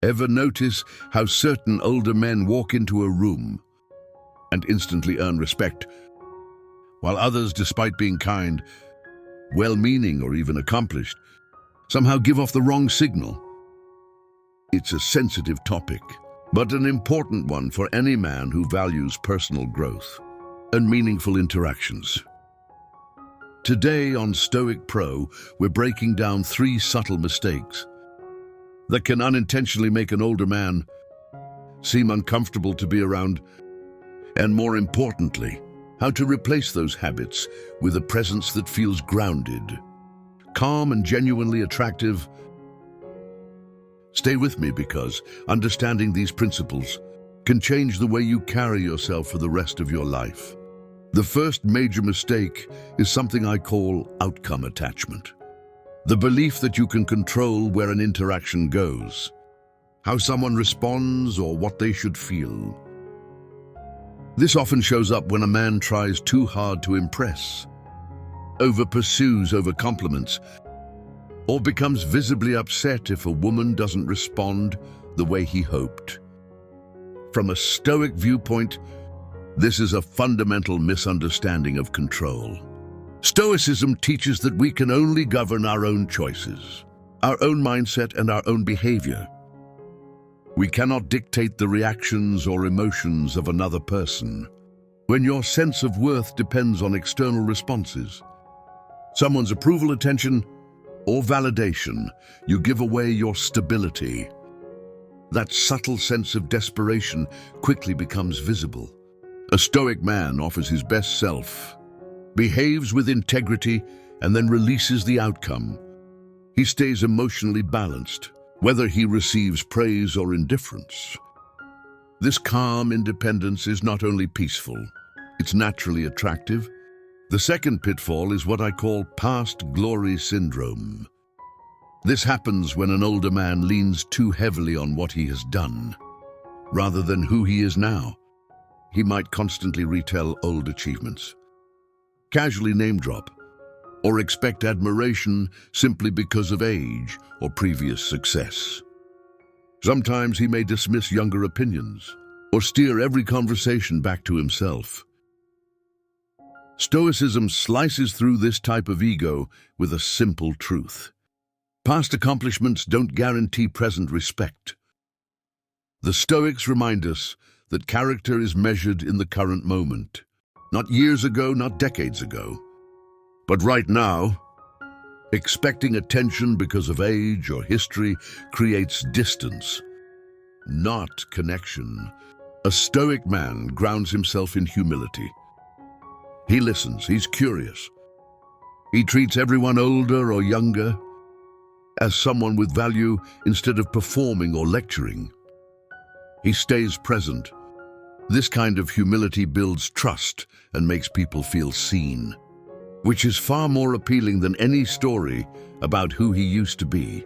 Ever notice how certain older men walk into a room and instantly earn respect, while others, despite being kind, well-meaning, or even accomplished, somehow give off the wrong signal? It's a sensitive topic, but an important one for any man who values personal growth and meaningful interactions. Today on Stoic Pro, we're breaking down 3 subtle mistakes that can unintentionally make an older man seem uncomfortable to be around, and more importantly, how to replace those habits with a presence that feels grounded, calm, and genuinely attractive. Stay with me, because understanding these principles can change the way you carry yourself for the rest of your life. The first major mistake is something I call outcome attachment. The belief that you can control where an interaction goes, how someone responds, or what they should feel. This often shows up when a man tries too hard to impress, over-pursues over compliments, or becomes visibly upset if a woman doesn't respond the way he hoped. From a Stoic viewpoint, this is a fundamental misunderstanding of control. Stoicism teaches that we can only govern our own choices, our own mindset, and our own behavior. We cannot dictate the reactions or emotions of another person. When your sense of worth depends on external responses, someone's approval, attention, or validation, you give away your stability. That subtle sense of desperation quickly becomes visible. A Stoic man offers his best self, behaves with integrity, and then releases the outcome. He stays emotionally balanced, whether he receives praise or indifference. This calm independence is not only peaceful, it's naturally attractive. The second pitfall is what I call past glory syndrome. This happens when an older man leans too heavily on what he has done, rather than who he is now. He might constantly retell old achievements, casually name drop, or expect admiration simply because of age or previous success. Sometimes he may dismiss younger opinions or steer every conversation back to himself. Stoicism slices through this type of ego with a simple truth. Past accomplishments don't guarantee present respect. The Stoics remind us that character is measured in the current moment, not years ago, not decades ago, but right now. Expecting attention because of age or history creates distance, not connection. A Stoic man grounds himself in humility. He listens, he's curious. He treats everyone, older or younger, as someone with value instead of performing or lecturing. He stays present. This kind of humility builds trust and makes people feel seen, which is far more appealing than any story about who he used to be.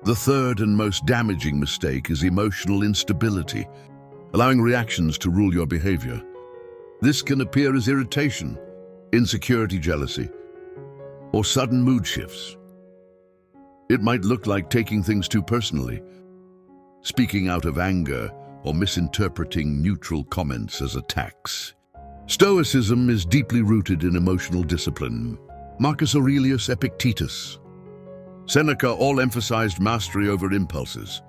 The third and most damaging mistake is emotional instability, allowing reactions to rule your behavior. This can appear as irritation, insecurity, jealousy, or sudden mood shifts. It might look like taking things too personally, speaking out of anger, or misinterpreting neutral comments as attacks. Stoicism is deeply rooted in emotional discipline. Marcus Aurelius Epictetus, Seneca all emphasized mastery over impulses.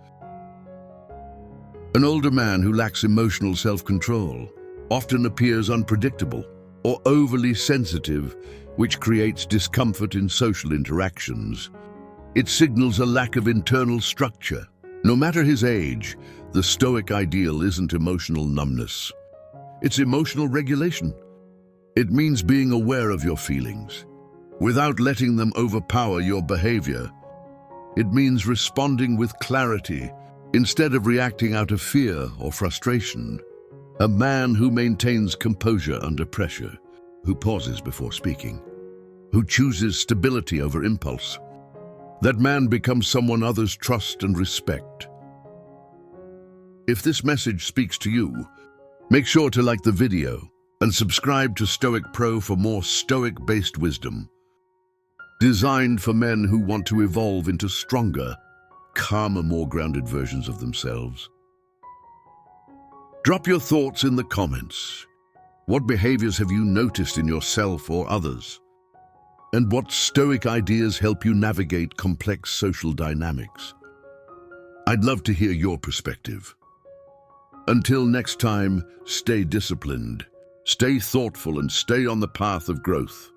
An older man who lacks emotional self-control often appears unpredictable or overly sensitive, which creates discomfort in social interactions. It signals a lack of internal structure. No matter his age, the Stoic ideal isn't emotional numbness. It's emotional regulation. It means being aware of your feelings, without letting them overpower your behavior. It means responding with clarity, instead of reacting out of fear or frustration. A man who maintains composure under pressure, who pauses before speaking, who chooses stability over impulse. That man becomes someone others trust and respect. If this message speaks to you, make sure to like the video and subscribe to Stoic Pro for more Stoic-based wisdom, designed for men who want to evolve into stronger, calmer, more grounded versions of themselves? Drop your thoughts in the comments. What behaviors have you noticed in yourself or others? And what stoic ideas help you navigate complex social dynamics? I'd love to hear your perspective. Until next time, stay disciplined, stay thoughtful, and stay on the path of growth.